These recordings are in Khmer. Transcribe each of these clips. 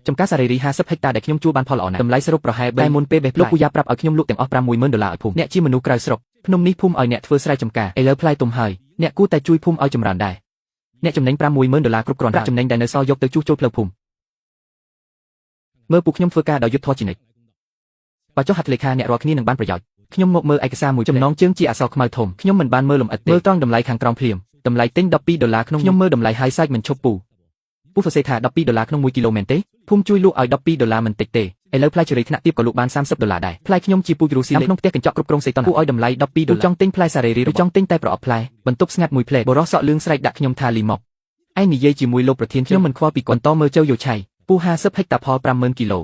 ចំការសារីរី50ហិកតាដែលខ្ញុំជួលបានផលល្អណាស់តម្លៃសរុបប្រហែល3មុនពេលបេះលោកពូយ៉ាប្រាប់ឲ្យខ្ញុំលក់ទាំងអស់$50000ឲ្យភូមិអ្នកជាមនុស្សក្រៅស្រុកភ្នំនេះភូមិឲ្យអ្នកធ្វើស្រែចម្ការឥឡូវផ្លែទុំហើយអ្នកគួរតែជួយភូមិឲ្យចម្រើនដែរអ្នកចំណេញ$50000គ្រប់គ្រាន់ប្រាក់ចំណេញដែលនៅសល់យកទៅជួសជុលផ្លូវភូមិមើលពួកខ្ញុំធ្វើការដោយយុត្តិធម៌ជានិច្ចបើចុះហត្ថលេខាអ្នករាល់គ្នានឹងបានប្រយោជន៍ខ្ញុំមកមើលឯកសារមួយចំណងជើងជាអក្សរខ្មៅធំខ្ញុំមិនបានមើលលម្អិតទេមើលត្រង់តម្លៃខាងក្រោមភ្លាមតម្លៃទិញ$12ក្នុងខ្ញុំមើលតម្លៃ high side មិនឈប់ពូសរសេរថា$12ក្នុង1គីឡូមែនទេភូមិជួយលក់ឲ្យ$12មិនតិចទេឥឡូវផ្លែជេរីថ្នាក់ទាបក៏លក់បាន$30ដែរផ្លែខ្ញុំជាពូជរូស៊ីលេក្នុងផ្ទះកញ្ចក់គ្រប់គ្រងសេតុនគួរឲ្យតម្លៃ$12ចង់ទិញផ្លែសារីរីឬចង់ទិញតែប្រអប់ផ្លែបន្ទប់ស្ងាត់មួយផ្លែបរោះសក់លឿងស្រែកដាក់ខ្ញុំថាលីមកឯងនិយាយជាមួយលោកប្រធានខ្ញុំមិនខ្វល់ពីគាត់តមើលជើយោឆៃពូ50ហិកតាផល50000គីឡូ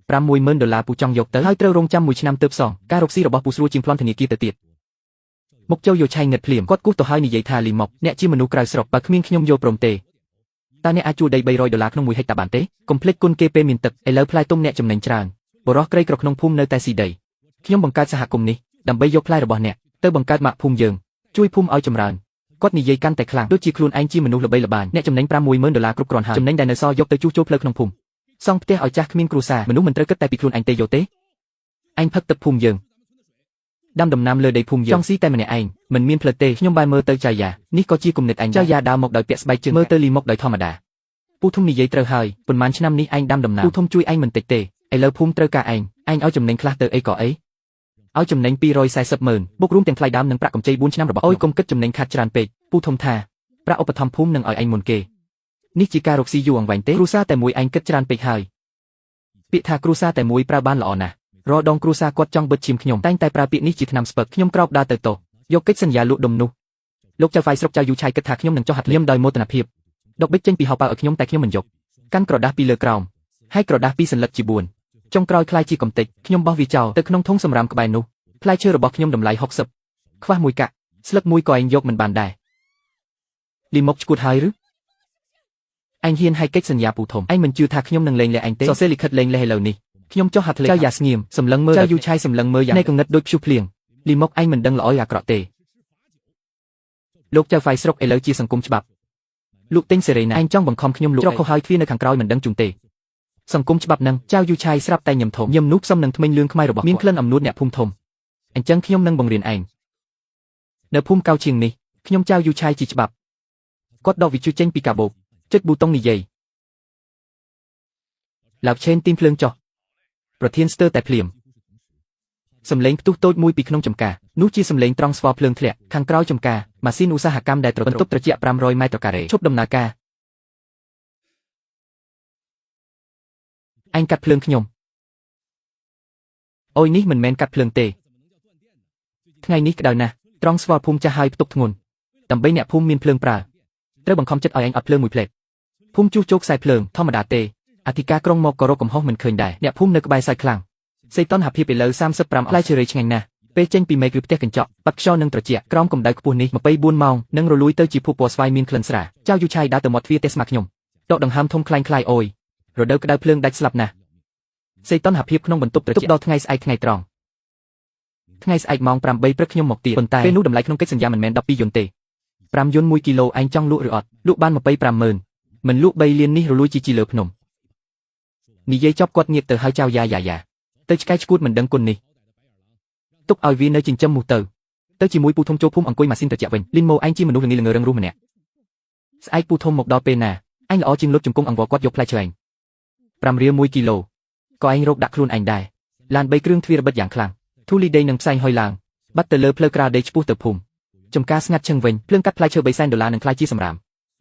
$50000ពូចង់យកទៅហើយត្រូវរងចាំ1ឆ្នាំទើបសងការរកស៊ីរបស់ពូស្រួលជាងប្លន់ធនាគារទៅទៀតមុខជើយោឆៃងឹតភ្លាមគាត់គោះទៅហើយនិយាយថាលីមកអ្នកជាមនុស្សក្រៅស្រុកបើគ្មានខ្ញុំយល់ព្រមទេតើអ្នកអាចជួលដី$300ក្នុង1ហិកតាបានទេកុំភ្លេចគុណគេពេលមានទឹកឥឡូវផ្លែទុំអ្នកចំណេញច្រើនបរោះក្រីក្រក្នុងភូមិនៅតែស៊ីដីខ្ញុំបង្កើតសហគមន៍នេះដើម្បីយកផ្លែរបស់អ្នកទៅបង្កើតម៉ាក់ភូមិយើងជួយភូមិឲ្យចម្រើនគាត់និយាយកាន់តែខ្លាំងដូចជាខ្លួនឯងជាមនុស្សល្បីល្បាញអ្នកចំណេញ$50000គ្រប់គ្រាន់ហើយចំណេញដែលនៅសល់យកទៅជួសជុលផ្លូវក្នុងភូមិសង់ផ្ទះឲ្យចាស់គ្មានគ្រួសារមនុស្សមិនត្រូវគិតតែពីខ្លួនឯងទេយកទេឯងផឹកទឹកភូមិយើងដាំដំណាំលើដីភូមិយើងចង់ស៊ីតែម្នាក់ឯងមិនមានផ្លូវទេខ្ញុំបែរមើលទៅចាយ៉ានេះក៏ជាគំនិតឯងចាយ៉ាដើរមកដោយពាក់ស្បែកជើងមើលទៅលីមកដោយធម្មតាពូធំនិយាយត្រូវហើយប៉ុន្មានឆ្នាំនេះឯងដាំដំណាំពូធំជួយឯងមិនតិចទេឥឡូវភូមិត្រូវការឯងឲ្យចំណេញខ្លះទៅអីក៏អីឲ្យចំណេញ2400000បុករួមទាំងថ្លៃដើមនិងប្រាក់កម្ចី4ឆ្នាំរបស់អូយកុំគិតចំណេញខាត់ច្រើនពេកពូធំថាប្រាក់ឧបត្ថម្ភភូមិនឹងឲ្យឯងមុនគេនេះជាការរកស៊ីយូរអង្វែងទេគ្រួសារតែមួយឯងគិតច្រើនពេកហើយពាក្យថាគ្រួសារតែមួយប្រើបានល្អណាស់រដងគ្រួសារគាត់ចង់បិទឈាមខ្ញុំតែងតែប្រើពាក្យនេះជាថ្នាំស្ពឹកខ្ញុំក្រោបដើរទៅតោយកកិច្ចសន្យាលក់ដុំនោះលោកចៅហ្វាយស្រុកចៅយូឆៃគិតថាខ្ញុំនឹងចុះហត្ថលៀមដោយមោទនភាពដកបិចចេញពីហោប៉ៅឲ្យខ្ញុំតែខ្ញុំមិនយកកាន់ក្រដាស់ពីលើក្រោមហើយក្រដាស់ពីសន្លឹកជា4ចុងក្រោយคล้ายជាកំទេចខ្ញុំបោះវាចោលទៅក្នុងធុងសម្រាមក្បែរនោះផ្លែឈើរបស់ខ្ញុំតម្លៃ60ខ្វះមួយកាក់ស្លឹកមួយក៏ឯងយកមិនបានដែរលីមកឈួតហើយឬឯងហ៊ានឲ្យកិច្ចសន្យាពូធំឯងមិនជឿថាខ្ញុំនឹងលេងលេឯងទេសរសេរលិខិតលេងលេឥឡូវនេះខ្ញុំចុះហត្ថលេខាចៅយ៉ាស្ងៀមសម្លឹងមើលចៅយូឆៃសម្លឹងមើលយ៉ាងនៃកងឹតដូចព្យុះភ្លៀងលីមកឯងមិនដឹងល្អអាក្រក់ទេលោកចៅហ្វាយស្រុកឥឡូវជាសង្គមច្បាប់លោកទិញសេរីណាឯងចង់បង្ខំខ្ញុំលក់ច្រកខុសហើយទ្វារនៅខាងក្រោយមិនដឹងជូនទេសង្គមច្បាប់នឹងចៅយូឆៃស្រាប់តែញឹមធំញឹមនោះផ្សំនឹងថ្មិញលឿងខ្មៅរបស់មានក្លិនអំនួតអ្នកភូមិធំអញ្ចឹងខ្ញុំនឹងបង្រៀនឯងនៅភូមិកៅឈៀងនេះខ្ញុំចៅយូឆៃជាច្បាប់គាត់ដកវិទ្យុចេញពីកាបូបចុចប៊ូតុងនិយាយឡាប់ឆេនទីមភ្លើងចុះប្រធានស្ទើរតែភ្លាមសំឡេងផ្ទុះតូចមួយពីក្នុងចំការនោះជាសំឡេងត្រង់ស្វភ្លើងធ្លាក់ខាងក្រោយចំការម៉ាស៊ីនឧស្សាហកម្មដែលបន្ទប់ត្រជាក់500ម៉ែត្រការ៉េឈប់ដំណើរការឯងកាត់ភ្លើងខ្ញុំអូយនេះមិនមែនកាត់ភ្លើងទេថ្ងៃនេះក្តៅណាស់ត្រង់ស្វភូមិចាស់ហើយផ្ទុកធ្ងន់ដើម្បីអ្នកភូមិមានភ្លើងប្រើត្រូវបង្ខំចិត្តឲ្យឯងអត់ភ្លើងមួយផ្លេតភូមិជួសជុលខ្សែភ្លើងធម្មតាទេអធិការក្រុងមកក៏រកកំហុសមិនឃើញដែរអ្នកភូមិនៅក្បែរសាច់ខ្លាំងសេតុនហភាពឥឡូវ35ផ្លែឈើរីឆ្ងាញ់ណាស់ពេលចេញពីមេគឺផ្ទះកញ្ចក់បាត់ខ្យល់នឹងត្រជាក់ក្រោមកម្ដៅខ្ពស់នេះ24ម៉ោងនឹងរលួយទៅជាភពពណ៌ស្វាយមានក្លិនស្រាចៅយូឆៃដើរទៅមាត់ទ្វារទេស្មាខ្ញុំដកដង្ហើមធំខ្លាំងខ្លាយអូយរដូវក្តៅភ្លើងដាច់ស្លាប់ណាស់សេតុនហភាពក្នុងបន្ទប់ត្រជាក់ដល់ថ្ងៃស្អែកថ្ងៃត្រង់ថ្ងៃស្អែកម៉ោង8ព្រឹកខ្ញុំមកទៀតប៉ុន្តែពេលនោះតម្លៃក្នុងកិច្ចសន្យាមិនមែន12យន្តទេ5យន្ត1គីឡូឯងចង់លក់ឬអត់លក់បាន25000មិនលក់3លាននេះរលួយជីលើភ្នំនិយាយចប់គាត់ងាកទៅហើយចៅយ៉ាទៅឆ្កែឆ្កួតមិនដឹងគុណនេះទុកឲ្យវានៅចិញ្ចឹមមូសទៅជាមួយពូធំចូលភូមិអង្គុយម៉ាស៊ីនត្រជាក់វិញលីនម៉ូឯងជាមនុស្សល្ងរឹងរូសម្នាក់ស្អែកពូធំមកដល់ពេលណាឯងល្អជាងលុតជង្គង់អង្វរគាត់យកផ្លែឈើឯង5រៀល1គីឡូក៏ឯងរកដាក់ខ្លួនឯងដែរឡាន3គ្រឿងទ្វាររបិទយ៉ាងខ្លាំងធូលីដីនឹងផ្សែងហុយឡើងបាត់ទៅលើផ្លូវក្រាលដីឆ្ពោះទៅភូមិចំការស្ងាត់ឈឹងវិញភ្លើងកាត់ផ្លែឈើ$300,000នឹងខ្លាយជាសម្រាម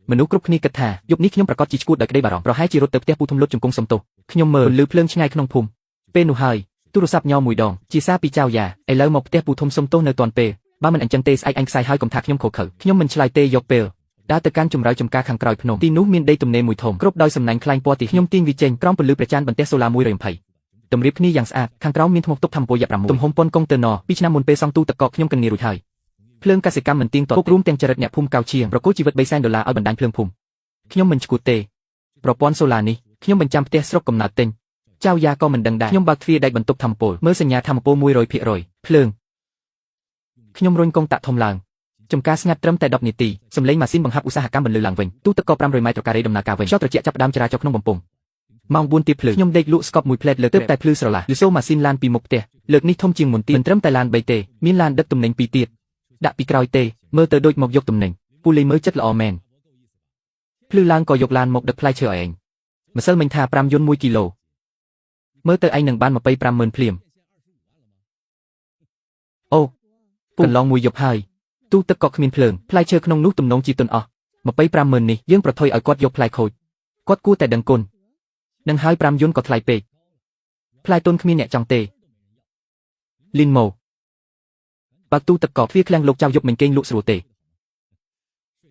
មនុស្សគ្រប់គ្នាគិតថាយប់នេះខ្ញុំប្រកាសជាឈួតដោយក្តីបារម្ភប្រហែលជារត់ទៅផ្ទះពូធំលុតជង្គង់សំទោសខ្ញុំមើលលឺភ្លើងឆ្ងាយក្នុងភូមិពេលនោះហើយទូរស័ព្ទញ៉មួយដងជាសារពីចៅយ៉ាឥឡូវមកផ្ទះពូធំសំទោសនៅទាន់ពេលបើមិនអញ្ចឹងទេស្អែកអញខ្សែហើយកុំថាខ្ញុំខុសខើខ្ញុំមិនឆ្លើយទេយកពេលដើរទៅកាន់ចម្រៅចំការខាងក្រោយភ្នំទីនោះមានដីទំនេរមួយធំគ្រប់ដោយសំណាញ់ខ្លាញ់ពណ៌ទីខ្ញុំទាញវាចេញក្រោមពន្លឺព្រះច័ន្ទបន្ទះសូឡា120តម្រៀបគ្នាយ៉ាងស្អាតខាងក្រោមមានថ្មទុកធម្មពលយ៉ា6ទំហំប៉ុនកុងតឺន័រ2ឆ្នាំមុនពេលសង់ទូទឹកកកខ្ញុំកញ្ញារួចហើយភ្លើងកសិកម្មមិនទៀងទាត់រួមទាំងចរិតអ្នកភូមិកៅឈៀងប្រគល់ជីវិត$300,000ឲ្យបណ្ដាញភ្លើងភូមិខ្ញុំមិនឈួតទេប្រព័ន្ធសូឡានេះខ្ញុំបញ្ចាំផ្ទះស្រុកកំណើតទិញចៅយ៉ាក៏មិនដឹងដែរខ្ញុំបើកទ្វារដែកបន្ទប់ធម្មពលមើលសញ្ញាធម្មពល100%ភ្លើងខ្ញុំរុញកុងតាក់ធំឡើងចំការស្ងាត់ត្រឹមតែ10នាទីសំឡេងម៉ាស៊ីនបង្ហាប់ឧស្សាហកម្មបន្លឺឡើងវិញទូទឹកកក500ម៉ែត្រការ៉េដំណើរការវិញខ្យល់ត្រជាក់ចាប់ផ្ដើមចរាចរក្នុងបំពង់ ម៉ោង 4 ទៀបភ្លឺខ្ញុំដេកលក់ស្កប់មួយផ្លែតលើទើបតែភ្លឺស្រឡះលឺសូម៉ាស៊ីនឡានពីមុខផ្ទះលើកនេះធំជាងមុនទៀតមិនត្រឹមតែឡាន3ទេមានឡានដឹកទំនិញ2ទៀតដាក់ពីក្រោយទេមើលទៅដូចមកយកទំនិញពូលីមើលចិត្តល្អមែនភ្លឺឡើងក៏យកឡានមកដឹកផ្លែឈើឲ្យឯងម្សិលមិញថា5យន្ត1គីឡូមើលទៅឯងនឹងបាន250000ភ្លាមអូកន្លងមួយយប់ហើយទូទឹកក៏គ្មានភ្លើងផ្លែឈើក្នុងនោះទំនងជាទុនអស់250000នេះយើងប្រថុយឲ្យគាត់យកផ្លែខូចគាត់គួរតែដឹងគុណនឹងហើយ5យន្តក៏ថ្លៃពេកផ្លែទុនគ្មានអ្នកចង់ទេលីនម៉ូបើទូទឹកក៏ទ្វារឃ្លាំងលោកចៅយប់មិញគេងលក់ស្រួលទេ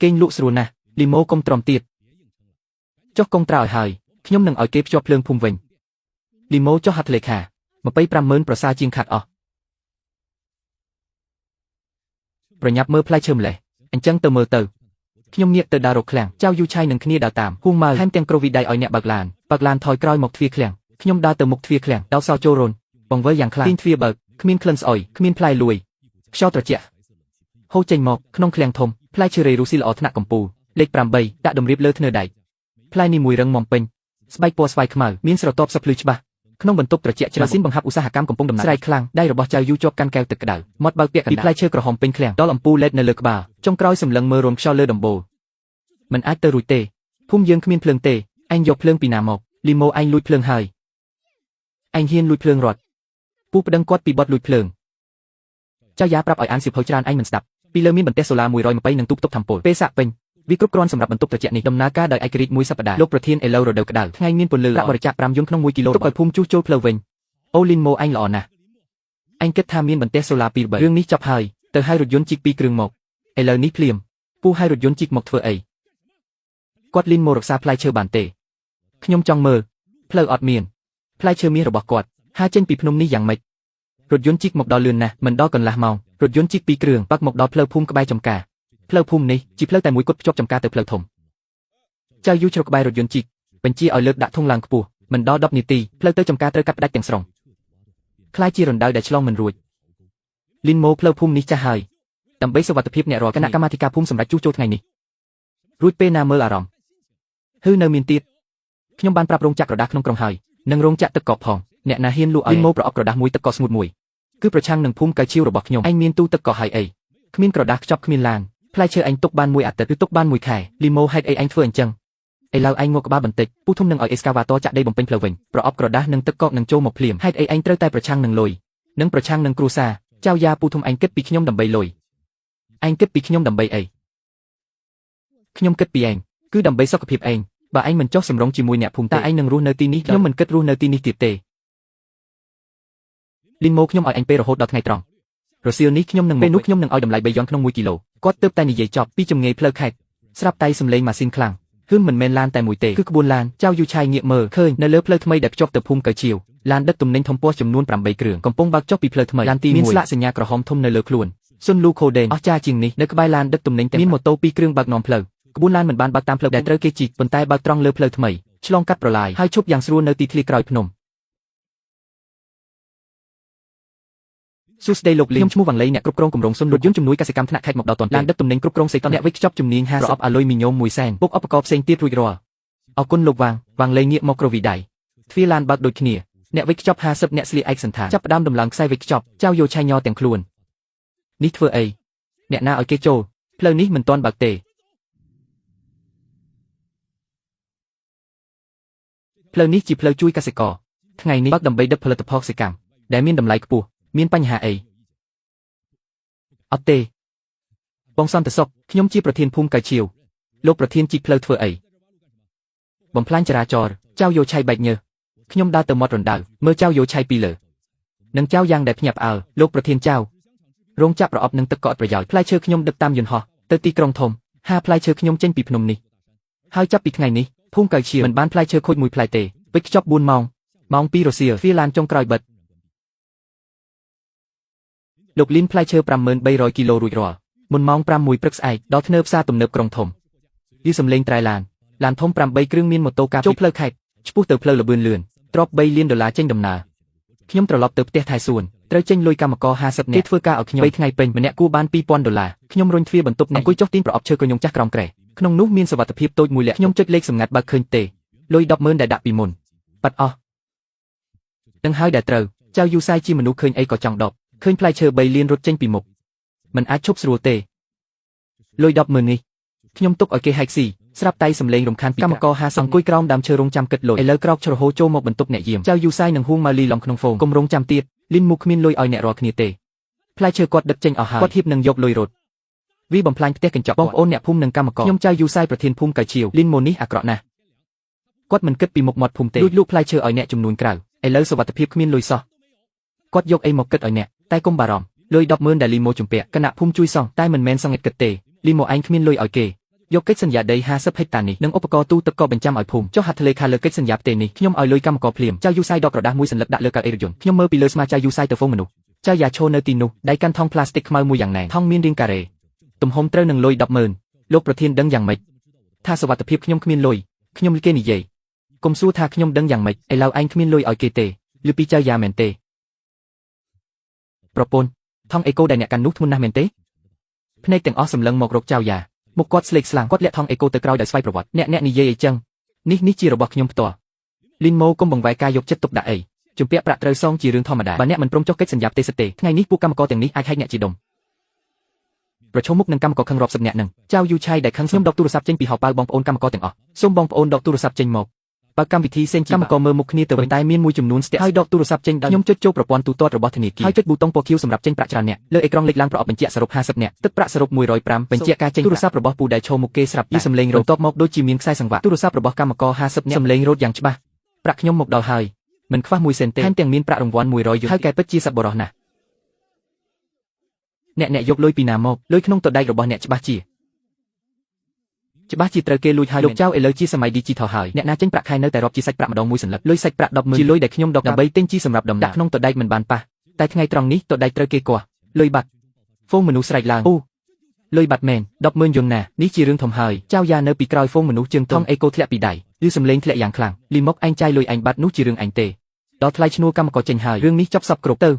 គេងលក់ស្រួលណាស់លីម៉ូកុំទ្រាំទៀតចុះកុំត្រាឲ្យហើយខ្ញុំនឹងឲ្យគេភ្ជាប់ភ្លើងភូមិវិញលីម៉ូចុះហត្ថលេខា250000ប្រសើរជាងខាត់អស់ប្រញាប់មើលផ្លែឈើម្លេះអញ្ចឹងទៅមើលទៅខ្ញុំងាកទៅដើររកឃ្លាំងចៅយូឆៃនឹងគ្នាដើរតាមហួងម៉ៅថែមទាំងគ្រូវិដ័យឲ្យអ្នកបើកឡានថយក្រោយមកទ្វារឃ្លាំងខ្ញុំដើរទៅមុខទ្វារឃ្លាំងដោសោចូលរុនបង្វិលយ៉ាងខ្លាំងទាញទ្វារបើកគ្មានក្លិនស្អុយគ្មានផ្លែលួយខ្យល់ត្រជាក់ហូរចេញមកក្នុងឃ្លាំងធំផ្លែឈើរេរូស៊ីល្អថ្នាក់កំពូលលេខ8ដាក់តម្រៀបលើធ្នើដែកផ្លែនេះមួយរឹងមាំពេញស្បែកពណ៌ស្វាយខ្មៅមានស្រទាប់សភ្លឺច្បាស់ក្នុងបន្ទប់ត្រជាក់ច្រើនម៉ាស៊ីនបង្ហាប់ឧស្សាហកម្មកំពុងដំណើរស្រែកខ្លាំងដៃរបស់ចៅយូជាប់កាន់កែវទឹកក្តៅមាត់បើកពាក់កណ្ដាលពីផ្លែឈើក្រហមពេញឃ្លាំងដល់អំពូល LED នៅលើក្បាលចុងក្រោយសម្លឹងមើលរំខ្យល់លើដំបូលមិនអាចទៅរួចទេភូមិយើងគ្មានភ្លើងទេឯងយកភ្លើងពីណាមកលីម៉ូឯងលួចភ្លើងហើយឯងហ៊ានលួចភ្លើងរត់ពូប្តឹងគាត់ពីបទលួចភ្លើងចៅយ៉ាប្រាប់ឲ្យអានសៀវភៅច្រើនឯងមិនស្ដាប់ពីលើមានបន្ទះសូឡា120និងទូកតុបថាំពុលពេលសាក់ពេញវាគ្រប់គ្រាន់សម្រាប់បន្ទប់ត្រជាក់នេះដំណើរការដោយឯករាជ្យមួយសប្តាហ៍លោកប្រធានអេឡូរដូវក្តៅថ្ងៃមានពន្លឺបរិច្ចាគ5យន្តក្នុង1គីឡូទុកឲ្យភូមិជួសជុលផ្លូវវិញអូលីនម៉ូឯងល្អណាស់ឯងគិតថាមានបន្ទះសូឡា2 3រឿងនេះចប់ហើយទៅឲ្យរថយន្តជីក2គ្រឿងមកឥឡូវនេះភ្លាមពូឲ្យរថយន្តជីកមកធ្វើអីគាត់លីនម៉ូរក្សាផ្លែឈើបានទេខ្ញុំចង់មើលផ្លូវអត់មានផ្លែឈើមាសរបស់គាត់ហាចេញពីភ្នំនេះយ៉ាងម៉េចរថយន្តជីកមកដល់លឿនណាស់មិនដល់កន្លះម៉ោងរថយន្តជីក2គ្រឿងបាក់មកដល់ផ្លូវភូមិក្បែរចំការផ្លូវភូមិនេះជាផ្លូវតែមួយគត់ភ្ជាប់ចំការទៅផ្លូវធំចៅយូជ្រកក្បែររថយន្តជីកបញ្ជាឲ្យលើកដាក់ធុងឡើងខ្ពស់មិនដល់10នាទីផ្លូវទៅចំការត្រូវកាត់ផ្ដាច់ទាំងស្រុងខ្លាយជារណ្ដៅដែលឆ្លងមិនរួចលីនម៉ូផ្លូវភូមិនេះចាស់ហើយដើម្បីសុវត្ថិភាពអ្នករាល់គណៈកម្មាធិការភូមិសម្រាប់ជួសជុលថ្ងៃនេះរួចពេលណាមើលអារម្មណ៍ហឺនៅមានទៀតខ្ញុំបានប្រាប់រោងចក្រក្រដាសក្នុងក្រុងហើយនិងរោងចក្រទឹកកកផងអ្នកណាហ៊ានលក់ឲ្យលីនម៉ូប្រអប់ក្រដាសមួយទឹកកកស្ងួតមួយគឺប្រឆាំងនឹងភូមិកៅឈៀវរបស់ខ្ញុំឯងមានទូទឹកកកហើយអីគ្មានក្រដាសខ្ចប់គ្មានឡានផ្លែឈើឯងទុកបានមួយអាទិត្យឬទុកបានមួយខែលីម៉ូហេតុអីឯងធ្វើអញ្ចឹងឥឡូវឯងងក់ក្បាលបន្តិចពូធំនឹងឲ្យអេស្កាវ៉ាត័រចាក់ដីបំពេញផ្លូវវិញប្រអប់ក្រដាសនិងទឹកកកនឹងចូលមកភ្លាមហេតុអីឯងត្រូវតែប្រឆាំងនឹងលុយនិងប្រឆាំងនឹងគ្រួសារចៅយ៉ាពូធំឯងគិតពីខ្ញុំដើម្បីលុយឯងគិតពីខ្ញុំដើម្បីអីខ្ញុំគិតពីឯងគឺដើម្បីសុខភាពឯងបើឯងមិនចុះសម្រុងជាមួយអ្នកភូមិតើឯងនឹងរស់នៅទីនេះខ្ញុំមិនគិតរស់នៅទីនេះទៀតទេលីនម៉ូខ្ញុំឲ្យឯងពេលរហូតដល់ថ្ងៃត្រង់រសៀលនេះខ្ញុំនឹងពេលនោះខ្ញុំនឹងឲ្យតម្លៃ3យន្តក្នុង1គីឡូគាត់ទើបតែនិយាយចប់ពីចម្ងាយផ្លូវខេត្តស្រាប់តែសំឡេងម៉ាស៊ីនខ្លាំងគឺមិនមែនឡានតែមួយទេគឺក្បួនឡានចៅយូឆៃងាកមើលឃើញនៅលើផ្លូវថ្មីដែលភ្ជាប់ទៅភូមិកៅឈៀវឡានដឹកទំនិញធំពណ៌ចំនួន8គ្រឿងកំពុងបើកចុះពីផ្លូវថ្មីឡានទី1មានស្លាកសញ្ញាក្រហមធំនៅលើខ្លួនស៊ុនលូខូដេនអស្ចារ្យជាងនេះនៅក្បែរឡានដឹកទំនិញមានម៉ូតូ2គ្រឿងបើកនាំផ្លូវក្បួនឡានមិនបានបើកតាមផ្លូវដែលត្រូវគេជីកប៉ុន្តែបើកត្រង់លើផ្លូវថ្មីឆ្លងកាត់ប្រឡាយហើយឈប់យ៉ាងស្រួលនៅទីធ្លាក្រោយភ្នំសួស្ដីលោកលីខ្ញុំឈ្មោះវ៉ាងលីអ្នកគ្រប់គ្រងគម្រោងស៊ុនរថយន្តជំនួយកសិកម្មថ្នាក់ខេត្តមកដល់តនឡានដឹកទំនិញគ្រប់គ្រងសេតុនអ្នកវិកខ្ចប់ជំនាញ50ប្រអប់អាលុយមីញ៉ូម1សែនពុកឧបករណ៍ផ្សេងទៀតរួចរាល់អរគុណលោកវ៉ាងលីងាកមកក្រវីដៃទ្វារឡានបើកដូចគ្នាអ្នកវិកខ្ចប់50អ្នកស្លៀកឯកសណ្ឋានចាប់ផ្ដើមដំឡើងខ្សែវិកខ្ចប់ចៅយោឆៃញ័រទាំងខ្លួននេះធ្វើអីអ្នកណាឲ្យគេចូលផ្លូវនេះមិនទាន់បើកទេផ្លូវនេះជាផ្លូវជួយកសិករថ្ងៃនេះបើកដើម្បីដឹកផលិតផលកសិកម្មដែលមានតម្លៃខ្ពស់មានបញ្ហាអីអត់ទេបងសន្តិសុខខ្ញុំជាប្រធានភូមិកៅឈៀវលោកប្រធានជីកផ្លូវធ្វើអីបំផ្លាញចរាចរណ៍ចៅយោឆៃបែកញើសខ្ញុំដើរទៅមាត់រណ្ដៅមើលចៅយោឆៃពីលើនឹងចៅយ៉ាងដែលភ្ញាក់ផ្អើលលោកប្រធានចៅរោងចក្រប្រអប់នឹងទឹកកកអត់ប្រយោជន៍ផ្លែឈើខ្ញុំដឹកតាមយន្តហោះទៅទីក្រុងធំហាផ្លែឈើខ្ញុំចេញពីភ្នំនេះហើយចាប់ពីថ្ងៃនេះភូមិកៅឈៀវមិនបានផ្លែឈើខូចមួយផ្លែទេវិកខ្ចប់4ម៉ោងម៉ោង2រសៀលទ្វារឡានចុងក្រោយបិទលោកលីនផ្លែឈើ5300គីឡូរួចរាល់មុនម៉ោង5:01ព្រឹកស្អែកដល់ធ្នើផ្សារទំនើបក្រុងធំយឺសំលេងត្រៃឡានធំ8គ្រឿងមានម៉ូតូការចូលផ្លូវខេត្តឆ្ពោះទៅផ្លូវលបឿនលឿនទ្រប$3លានចេញដំណើរខ្ញុំត្រឡប់ទៅផ្ទះថៃសួនត្រូវចេញលុយកម្មករ50នាក់គេធ្វើការឲ្យខ្ញុំ3ថ្ងៃពេញម្នាក់គួរបាន$2000ខ្ញុំរុញទ្វារបន្ទប់អ្នកអង្គុយចុះទាញប្រអប់ឈើក្រញុងចាស់ក្រោមគ្រែក្នុងនោះមានសុវត្ថិភាពតូចមួយលាក់ខ្ញុំចុចលេខសម្ងាត់បើកឃើញទេលុយ100000ដែលដាក់ពីមុន បាត់អស់នឹងហើយដែលត្រូវចៅយូសាយជាមនុស្សឃើញអីក៏ចង់ដប់ឃើញផ្លែឈើ3លានរត់ចេញពីមុខមិនអាចឈប់ស្រួលទេលុយ100000នេះខ្ញុំទុកឲ្យគេហែកស៊ីស្រាប់តែសំឡេងរំខានពីកម្មករ50អង្គុយក្រោមដើមឈើរងចាំគិតលុយឥឡូវក្រោកឈរហូចូលមកបន្ទប់អ្នកយាមចៅយូសាយនឹងហួងម៉ាលីឡំក្នុងហ្វូងគម្រោងចាំទៀតលីនមូគ្មានលុយឲ្យអ្នករាល់គ្នាទេផ្លែឈើគាត់ដឹកចេញអស់ហើយគាត់ហៀបនឹងយកលុយរត់វាបំផ្លាញផ្ទះកញ្ចក់បងប្អូនអ្នកភូមិនិងកម្មករខ្ញុំចៅយូសាយប្រធានភូមិកៅឈៀវលីនម៉ូនេះអាក្រក់ណាស់គាត់មិនគិតពីមុខមាត់ភូមិទេលួចផ្លែឈើឲ្យអ្នកចំនួនក្រៅឥឡូវសុវត្ថិភាពគ្មានលុយសោះគាត់យកអីមកគិតឲ្យអ្នកតែកុំបារម្ភលុយ100000ដែលលីម៉ូជំពាក់គណៈភូមិជួយសងតែមិនមែនសងឥតគិតទេលីម៉ូឯងគ្មានលុយឲ្យគេយកកិច្ចសន្យាដី50ហិកតានេះនិងឧបករណ៍ទូទឹកក៏បញ្ចាំឲ្យភូមិចុះហត្ថលេខាលើកិច្ចសន្យាផ្ទៃនេះខ្ញុំឲ្យលុយកម្មករភ្លាមចៅយូសាយដកក្រដាសមួយសន្លឹកដាក់លើកៅអីរថយន្តខ្ញុំមើលពីលើស្មាចៅយូសាយទៅហ្វូងមនុស្សចៅយ៉ាឈរនៅទីនោះដៃកាន់ថង់ផ្លាស្ទិកខ្មៅមួយយ៉ាងណែនថង់មានរាងការ៉េទំហំត្រូវនឹងលុយ100000លោកប្រធានដឹងយ៉ាងម៉េចថាសុវត្ថិភាពខ្ញុំគ្មានលុយខ្ញុំគេនិយាយកុំសួរថាខ្ញុំដឹងយ៉ាងម៉េចឥឡូវឯងគ្មានលុយឲ្យគេទេឬពីចៅយ៉ាមែនទេប្រពន្ធថង់អេកូដែលអ្នកកាន់នោះធ្ងន់ណាស់មែនទេភ្នែកទាំងអស់សម្លឹងមករកចៅយ៉ាមុខគាត់ស្លេកស្លាំងគាត់លាក់ថង់អេកូទៅក្រោយដោយស្វ័យប្រវត្តិអ្នកនិយាយអីចឹងនេះជារបស់ខ្ញុំផ្ទាល់លីនម៉ូកុំបង្វែរការយកចិត្តទុកដាក់អីជំពាក់ប្រាក់ត្រូវសងជារឿងធម្មតាបើអ្នកមិនព្រមចុះកិច្ចសន្យាផ្ទៃសិទ្ធទេថ្ងៃនេះពួកកម្មករទាំងនេះអាចហែកអ្នកជាដុំប្រឈមមុខនឹងកម្មករខឹងរាប់សិបនាក់នឹងចៅយូឆៃដែលខឹងខ្ញុំដកទូរស័ព្ទចេញពីហោប៉ៅបងប្អូនកម្មករទាំងអស់សូមបងប្អូនដកទូរស័ព្ទចេញមកបើកម្មវិធីសេនកម្មករមើលមុខគ្នាទៅវិញតែមានមួយចំនួនស្ទាក់ហើយដកទូរស័ព្ទចេញដោយខ្ញុំចុចចូលប្រព័ន្ធទូទាត់របស់ធនាគារហើយចុចប៊ូតុងពណ៌ខៀវសម្រាប់ចេញប្រាក់ច្រើនអ្នកលើអេក្រង់លេខឡើងប្រអប់បញ្ជាក់សរុប50អ្នកទឹកប្រាក់សរុប105បញ្ជាក់ការចេញទូរស័ព្ទរបស់ពូដែលឈរមុខគេស្រាប់ពីសំឡេងរត់តបមកដូចជាមានខ្សែសង្វាក់ទូរស័ព្ទរបស់កម្មករ50អ្នកសំឡេងរត់យ៉ាងច្បាស់ប្រាក់ខ្ញុំមកដល់ហើយមិនខ្វះ1សេនទេថែមទាំងមានប្រាក់រង្វាន់100យូរហើយកែពិតជាសប្បុរសណាស់អ្នកយកលុយពីណាមកលុយក្នុងតដែករបស់អ្នកច្បាស់ជាត្រូវគេលួចហើយលោកចៅឥឡូវជាសម័យ digital ហើយអ្នកណាចេញប្រាក់ខែនៅតែរាប់ជាសាច់ប្រាក់ម្ដងមួយសន្លឹកលុយសាច់ប្រាក់100000ជាលុយដែលខ្ញុំដកដើម្បីទិញជីសម្រាប់ដំណាក់ក្នុងតដែកមិនបានប៉ះតែថ្ងៃត្រង់នេះតដែកត្រូវគេគាស់លុយបាត់ហ្វូងមនុស្សស្រែកឡើងអូលុយបាត់មែន100000យន្តណានេះជារឿងធំហើយចៅយ៉ានៅពីក្រោយហ្វូងមនុស្សជើងថងអេកូធ្លាក់ពីដៃឬសំឡេងធ្លាក់យ៉ាងខ្លាំងលីមុកឯងចាយលុយឯងបាត់នោះជារឿងឯងទេដល់ថ្លៃឈ្នួលកម្មករចេញហើយរឿងនេះចប់សពគ្រប់ទៅ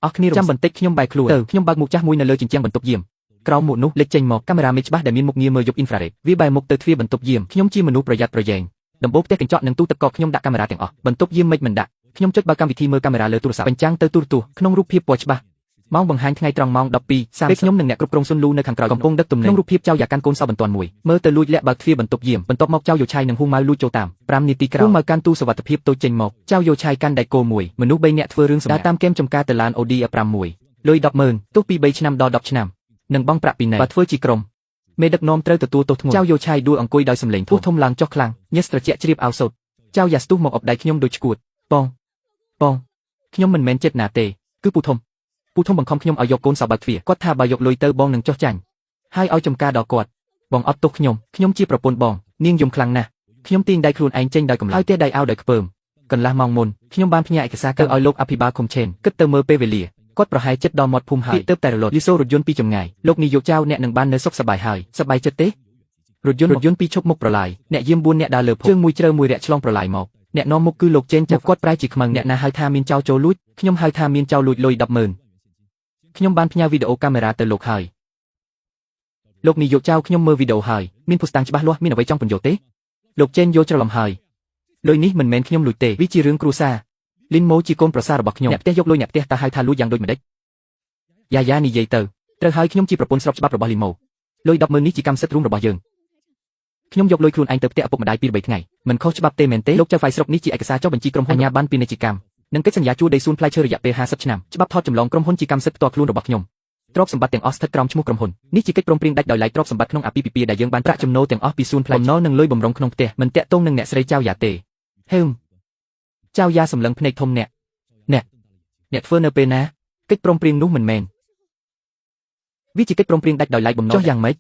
អស់គ្នាចាំបន្តិចខ្ញុំបែកខ្លួនទៅខ្ញុំបើកមុខចាស់មួយនៅលើជញ្ជាំងបន្ទប់យាមក្រោមមុខនោះលេចចេញមកកាមេរ៉ាមេច្បាស់ដែលមានមុខងារមើលយប់អ៊ីនហ្វ្រារ៉េតវាបែរមុខទៅទ្វារបន្ទប់យាមខ្ញុំជាមនុស្សប្រយ័ត្នប្រយែងដំបូលផ្ទះកញ្ចក់និងទូទឹកកកខ្ញុំដាក់កាមេរ៉ាទាំងអស់បន្ទប់យាមមិនដាក់ខ្ញុំចុចបើកកម្មវិធីមើលកាមេរ៉ាលើទូរស័ព្ទបញ្ចាំងទៅទូរទស្សន៍ក្នុងរូបភាពពណ៌ច្បាស់ម៉ោងបង្ហាញថ្ងៃត្រង់ម៉ោង12:30ពេលខ្ញុំនិងអ្នកគ្រប់គ្រងស៊ុនលូនៅខាងក្រៅកំពុងដឹកទំនិញក្នុងរូបភាពចៅយ៉ាកាន់កូនសោបន្ទាន់មួយមើលទៅលួចលាក់បើកទ្វារបន្ទប់យាមបន្ទាប់មកចៅយោឆៃនិងហ៊ូម៉ៅលួចចូលតាម5នាទីក្រោយហ៊ូម៉ៅកាន់ទូសុវត្ថិភាពតូចចេញមកចៅយោឆៃកាន់ដែកគោមួយមនុស្ស3នាក់ធ្វើរឿងសម្រាប់តាមគែមចំការទៅឡាន Audi A5 មួយលុយ100000ទោះពី3ឆ្នាំដល់10ឆ្នាំនឹងបង់ប្រាក់ពីណែបើធ្វើជាក្រុមមេដឹកនាំត្រូវទទួលទោសធ្ងន់ចៅយោឆៃដួលអង្គុយដោយសម្លេងធំឡើងចុះខ្លាំងញើសត្រជាក់ជ្រាបអាវសូត្រចៅយ៉ាស្ទុះមកអបដៃខ្ញុំដូចឈួតបងខ្ញុំមិនមែនចិត្តណាទេគឺពូធំបង្ខំខ្ញុំឲ្យយកកូនសោបើកទ្វារគាត់ថាបើយកលុយទៅបងនឹងចុះចាញ់ហើយឲ្យចំការដល់គាត់បងអត់ទោសខ្ញុំជាប្រពន្ធបងនាងយំខ្លាំងណាស់ខ្ញុំទាញដៃខ្លួនឯងចេញដោយកម្លាំងហើយទះដៃឲ្យដោយខ្ពើមកន្លះម៉ោងមុនខ្ញុំបានផ្ញើឯកសារទៅឲ្យលោកអភិបាលឃុំឆេនគិតទៅមើលពេលវេលាគាត់ប្រហែលចិត្តដល់មាត់ភូមិហើយទើបតែរលត់លីសូរថយន្តពីចម្ងាយលោកនាយកចៅអ្នកនឹងបាននៅសុខសប្បាយហើយសប្បាយចិត្តទេរថយន្តពីឈប់មុខប្រឡាយអ្នកយាម4អ្នកដើរលើភពជើងមួយជ្រៅមួយរាក់ឆ្លងប្រឡាយមកអ្នកនាំមុខគឺលោកចេនចាប់គាត់ប្រែជាខ្មៅអ្នកណាហៅថាមានចៅចូលលួចខ្ញុំហៅថាមានចៅលួចលុយ100000ខ្ញុំបានផ្ញើវីដេអូកាមេរ៉ាទៅលោកហើយលោកនាយកចៅខ្ញុំមើលវីដេអូហើយមានភស្តុតាងច្បាស់លាស់មានអ្វីចង់ពន្យល់ទេលោកចេនយល់ច្រឡំហើយលុយនេះមិនមែនខ្ញុំលួចទេវាជារឿងគ្រួសារលីនម៉ូជាកូនប្រសាររបស់ខ្ញុំអ្នកផ្ទះយកលុយអ្នកផ្ទះតើហៅថាលួចយ៉ាងដូចម្ដេចយ៉ានិយាយទៅត្រូវហើយខ្ញុំជាប្រពន្ធស្របច្បាប់របស់លីម៉ូលុយ100000នេះជាកម្មសិទ្ធិរួមរបស់យើងខ្ញុំយកលុយខ្លួនឯងទៅផ្ទះឪពុកម្ដាយ2-3ថ្ងៃមិនខុសច្បាប់ទេមែនទេលោកចៅហ្វាយស្រុកនេះជាឯកសារចុះបញ្ជីក្រុមហ៊ុនអាជ្ញាប័ណ្ណពាណិជ្ជកម្មនិងកិច្ចសន្យាជួលដីសួនផ្លែឈើរយៈពេល50ឆ្នាំច្បាប់ថតចម្លងក្រុមហ៊ុនជាកម្មសិទ្ធិផ្ទាល់ខ្លួនរបស់ខ្ញុំទ្រព្យសម្បត្តិទាំងអស់ស្ថិតក្រោមឈ្មោះក្រុមហ៊ុននេះជាកិច្ចព្រមព្រៀងដាច់ដោយឡែកទ្រព្យសម្បត្តិក្នុងអាពាហ៍ពិពាហ៍ដែលយើងបានប្រាក់ចំណូលទាំងអស់ពីសួនផ្លែបំណុលនិងលុយបំរុងក្នុងផ្ទះមិនតាក់ទងនឹងអ្នកស្រីចៅយ៉ាទេចៅយ៉ាសម្លឹងភ្នែកធំអ្នកធ្វើនៅពេលណាកិច្ចព្រមព្រៀងនោះមិនមែនវាជាកិច្ចព្រមព្រៀងដាច់ដោយឡែកបំណុលចុះយ៉ាងម៉េច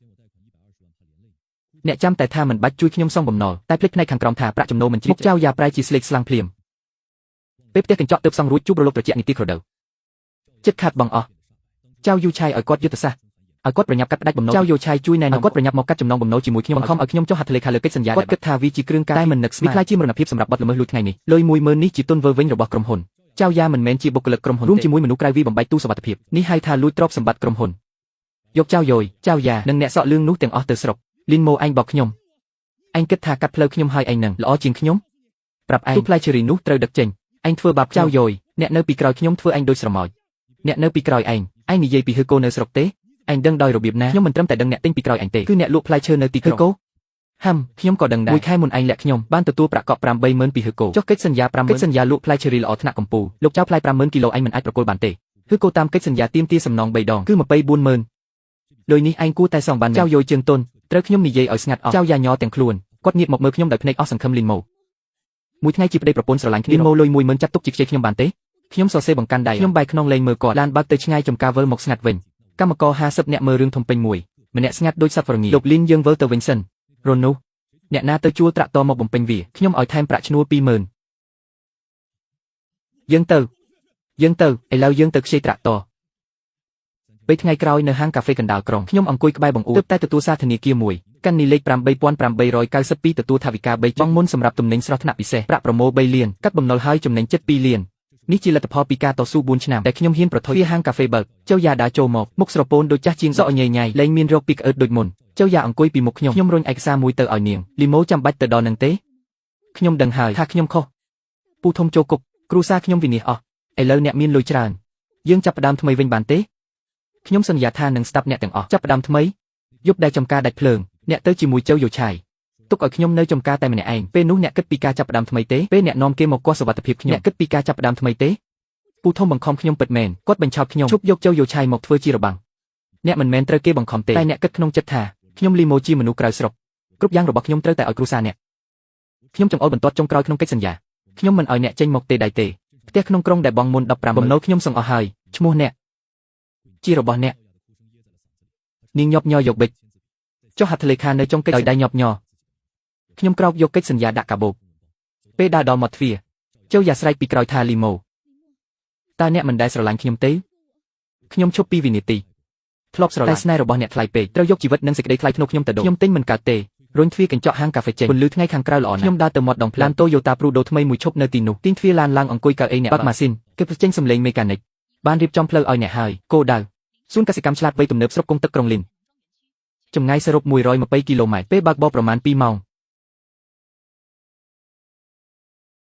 អ្នកចាំតែថាមិនបាច់ជួយខ្ញុំសងបំណុលតែភ្លេចផ្នែកខាងក្រោមថាប្រាក់ចំណូលមិនជ្រាបចៅយ៉ាប្រែជាស្លេកស្លាំងភ្លាមពេលផ្ទះកញ្ចក់ទើបសង់រួចជួបរលកត្រជាក់នីតិក្រដូវចិត្តខាត់បងអស់ចៅយូឆៃឲ្យគាត់យុទ្ធសាស្ត្រឲ្យគាត់ប្រញាប់កាត់ផ្ដាច់បំណុលចៅយូឆៃជួយណែនាំគាត់ប្រញាប់មកកាត់ចំណងបំណុលជាមួយខ្ញុំបង្ខំឲ្យខ្ញុំចុះហត្ថលេខាលើកិច្ចសន្យាគាត់គិតថាវាជាគ្រឿងការតែមិននឹកស្មានវាខ្លាចជាមរណភាពសម្រាប់បទល្មើសលួចថ្ងៃនេះលុយ10000នេះជាទុនវើវិញរបស់ក្រុមហ៊ុនចៅយ៉ាមិនមែនជាបុគ្គលិកក្រុមហ៊ុនរួមជាមួយមនុស្សក្រៅវាបំបែកទូសុវត្ថិភាពនេះហៅថាលួចទ្រព្យសម្បត្តិក្រុមហ៊ុនយកចៅយយចៅយ៉ានិងអ្នកសក់លឿងនោះទាំងអស់ទៅស្រុកលីនម៉ូឯងបោកខ្ញុំឯងគិតថាកាត់ផ្លូវខ្ញុំហើយឯងនឹងល្អជាងខ្ញុំ ប្រាប់ឯងទូផ្លែឈើរីនោះត្រូវដឹកចេញឯងធ្វើបាបចៅយយអ្នកនៅពីក្រោយខ្ញុំធ្វើឯងដូចស្រមោចអ្នកនៅពីក្រោយឯងនិយាយពីហឺកូនៅស្រុកទេឯងដឹងដោយរបៀបណាខ្ញុំមិនត្រឹមតែដឹងអ្នកទិញពីក្រោយឯងទេគឺអ្នកលក់ផ្លែឈើនៅទីក្រុងហឺកូខ្ញុំក៏ដឹងដែរមួយខែមុនឯងលាក់ខ្ញុំបានទទួលប្រាក់កក់80000ពីហឺកូចុះកិច្ចសន្យា50000កិច្ចសន្យាលក់ផ្លែឈើរីល្អថ្នាក់កំពូលលោកចៅផ្លែ50000គីឡូឯងមិនអាចប្រគល់បានទេហឺកូតាមកិច្ចសន្យាទាមទារសំណង3ដងគឺ240,000លុយនេះឯងគួរតែសងបានចៅយយជើងទុនត្រូវខ្ញុំនិយាយឲ្យស្ងាត់អស់ចៅយ៉ាញ័រទាំងខ្លួនគាត់ងាកមកមើលខ្ញុំដោយភ្នែកអស់សង្ឃឹមលីនម៉ូមួយថ្ងៃជាប្តីប្រពន្ធស្រឡាញ់គ្នាលីនម៉ូលុយ10000ចាត់ទុកជាខ្ចីខ្ញុំបានទេខ្ញុំសរសេរបង្កាន់ដៃខ្ញុំបែរខ្នងលេងមើលគាត់ឡានបើកទៅឆ្ងាយចំការវិលមកស្ងាត់វិញកម្មករ50នាក់មើលរឿងធំពេញមួយម្នាក់ស្ងាត់ដូចសត្វរងាលោកលីនយើងវិលទៅវិញសិនរនោះអ្នកណាទៅជួលត្រាក់តមកបំពេញវាខ្ញុំឲ្យថែមប្រាក់ឈ្នួល20000យើងទៅឥឡូវយើងទៅខ្ចីត្រាក់តពេលថ្ងៃក្រោយនៅហាងកាហ្វេកណ្ដាលក្រុងខ្ញុំអង្គុយក្បែរបង្អួចទើបតែទទួលសារធនាគារមួយកាន់នីលេខ8892ទទួលថវិកា3បងមុនសម្រាប់ទំនិញស្រស់ថ្នាក់ពិសេសប្រាក់ប្រមូល3លានកាត់បំណុលហើយចំណេញជិត2លាននេះជាលទ្ធផលពីការតស៊ូ4ឆ្នាំតែខ្ញុំហ៊ានប្រថុយហាងកាហ្វេបើកចៅយ៉ាដើរចូលមកមុខស្រពោនដូចចាស់ជាងសក់ញ៉ៃញ៉ៃលែងមានរោគពីក្អឺតដូចមុនចៅយ៉ាអង្គុយពីមុខខ្ញុំរុញឯកសារមួយទៅឲ្យនាងលីម៉ូចាំបាច់ទៅដល់នឹងទេខ្ញុំដឹងហើយថាខ្ញុំខុសពូធំចូលគុកគ្រូសាខ្ញុំវិនិច្ឆ័យអស់ឥឡូវអ្នកមានលុយច្រើនយើងចាប់ផ្ដើមថ្មីវិញបានទេខ្ញុំសន្យាថានឹងស្ដាប់អ្នកទាំងអស់ចាប់ផ្ដើមថ្មីយប់ដែលចំការដាច់ភ្លើងអ្នកទៅជាមួយចៅយោឆាយទុកឲ្យខ្ញុំនៅចំការតែម្នាក់ឯងពេលនោះអ្នកគិតពីការចាប់ផ្ដើមថ្មីទេពេលអ្នកនាំគេមកគាស់សុវត្ថិភាពខ្ញុំអ្នកគិតពីការចាប់ផ្ដើមថ្មីទេពូធំបង្ខំខ្ញុំពិតមែនគាត់បញ្ឆោតខ្ញុំជប់យកចៅយោឆាយមកធ្វើជារបាំងអ្នកមិនមែនត្រូវគេបង្ខំទេតែអ្នកគិតក្នុងចិត្តថាខ្ញុំលីម៉ូជាមនុស្សក្រៅស្រុកគ្រប់យ៉ាងរបស់ខ្ញុំត្រូវតែឲ្យគ្រួសារអ្នកខ្ញុំចង្អុលបន្ទាត់ចុងក្រោយក្នុងកិច្ចសន្យាខ្ញុំមិនឲ្យអ្នកចេញមកទេដៃទេផ្ទះក្នុងក្រុងដែលបងមុន15បំណុលខ្ញុំសងអស់ហើយឈ្មោះអ្នកជារបស់អ្នកនាងញាប់ញ័រយកប៊ិចចុះហត្ថលេខានៅចុងកិច្ចឲ្យដៃញាប់ញ័រខ្ញុំក្រោកយកកិច្ចសន្យាដាក់កាបូបពេលដើរដល់មាត់ទ្វារចៅយ៉ាស្រែកពីក្រោយថាលីម៉ូតើអ្នកមិនដែលស្រឡាញ់ខ្ញុំទេខ្ញុំឈប់2វិនាទីធ្លាប់ស្រឡាញ់តែស្នេហ៍របស់អ្នកថ្លៃពេកត្រូវយកជីវិតនិងសេចក្តីថ្លៃថ្នូរខ្ញុំទៅដូរខ្ញុំទិញមិនកើតទេរុញទ្វារកញ្ចក់ហាងកាហ្វេចេញពន្លឺថ្ងៃខាងក្រៅល្អណាស់ខ្ញុំដើរទៅមាត់ដងផ្លូវឡាន Toyota Prudo ថ្មីមួយឈប់នៅទីនោះទាញទ្វារឡានឡើងអង្គុយកៅអីអ្នកបើកម៉ាស៊ីនគេបញ្ចេញសំឡេងមេកានិកបានរៀបចំផ្លូវឲ្យអ្នកហើយគោលដៅសួនកសិកម្មឆ្លាតវៃទំនើបស្រុកគង់ទឹកក្រុងលីនចម្ងាយសរុប120គីឡូម៉ែត្រពេលបើកបរប្រមាណ2ម៉ោង